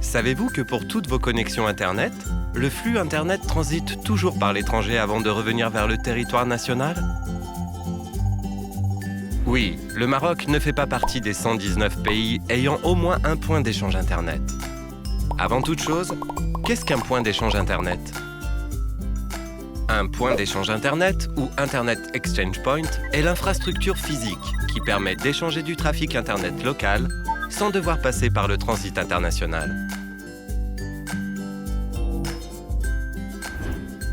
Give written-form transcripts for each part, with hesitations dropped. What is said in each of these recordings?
Savez-vous que pour toutes vos connexions Internet, le flux Internet transite toujours par l'étranger avant de revenir vers le territoire national? Oui, le Maroc ne fait pas partie des 119 pays ayant au moins un point d'échange Internet. Avant toute chose, qu'est-ce qu'un point d'échange Internet? Un point d'échange Internet, ou Internet Exchange Point, est l'infrastructure physique qui permet d'échanger du trafic Internet local sans devoir passer par le transit international.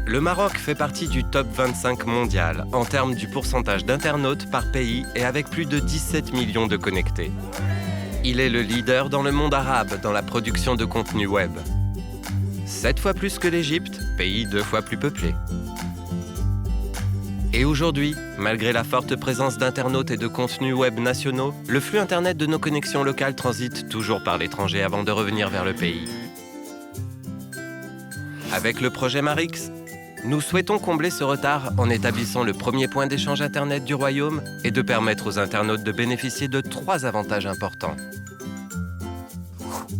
Le Maroc fait partie du top 25 mondial en termes du pourcentage d'internautes par pays et avec plus de 17 millions de connectés. Il est le leader dans le monde arabe dans la production de contenu web. 7 fois plus que l'Égypte, pays 2 fois plus peuplé. Et aujourd'hui, malgré la forte présence d'internautes et de contenus web nationaux, le flux Internet de nos connexions locales transite toujours par l'étranger avant de revenir vers le pays. Avec le projet Marix, nous souhaitons combler ce retard en établissant le premier point d'échange Internet du Royaume et de permettre aux internautes de bénéficier de 3 avantages importants.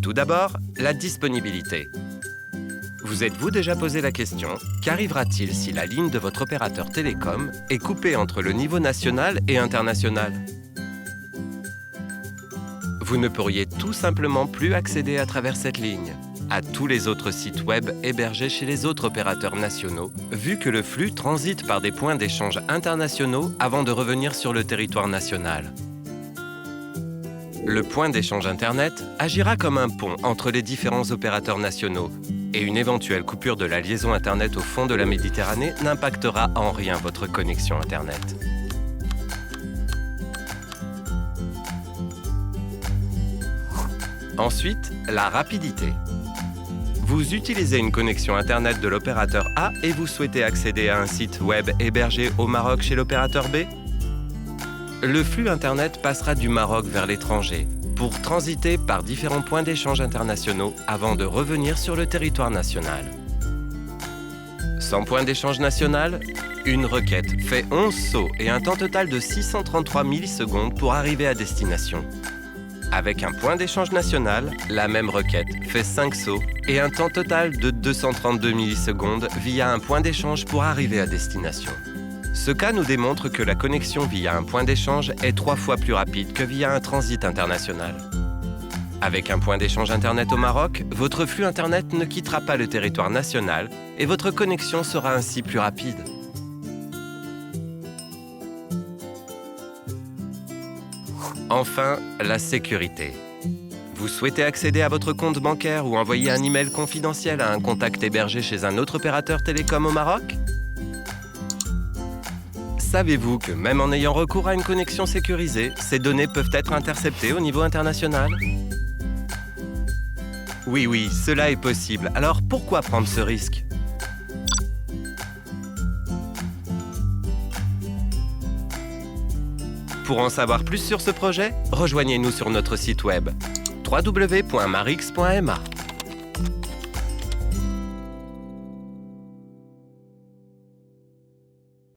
Tout d'abord, la disponibilité. Vous êtes-vous déjà posé la question, qu'arrivera-t-il si la ligne de votre opérateur télécom est coupée entre le niveau national et international? Vous ne pourriez tout simplement plus accéder à travers cette ligne à tous les autres sites web hébergés chez les autres opérateurs nationaux, vu que le flux transite par des points d'échange internationaux avant de revenir sur le territoire national. Le point d'échange Internet agira comme un pont entre les différents opérateurs nationaux et une éventuelle coupure de la liaison Internet au fond de la Méditerranée n'impactera en rien votre connexion Internet. Ensuite, la rapidité. Vous utilisez une connexion Internet de l'opérateur A et vous souhaitez accéder à un site web hébergé au Maroc chez l'opérateur B? Le flux Internet passera du Maroc vers l'étranger pour transiter par différents points d'échange internationaux avant de revenir sur le territoire national. Sans point d'échange national, une requête fait 11 sauts et un temps total de 633 millisecondes pour arriver à destination. Avec un point d'échange national, la même requête fait 5 sauts et un temps total de 232 millisecondes via un point d'échange pour arriver à destination. Ce cas nous démontre que la connexion via un point d'échange est 3 fois plus rapide que via un transit international. Avec un point d'échange Internet au Maroc, votre flux Internet ne quittera pas le territoire national et votre connexion sera ainsi plus rapide. Enfin, la sécurité. Vous souhaitez accéder à votre compte bancaire ou envoyer un email confidentiel à un contact hébergé chez un autre opérateur télécom au Maroc? Savez-vous que même en ayant recours à une connexion sécurisée, ces données peuvent être interceptées au niveau international? Oui, cela est possible. Alors pourquoi prendre ce risque? Pour en savoir plus sur ce projet, rejoignez-nous sur notre site web www.marix.ma.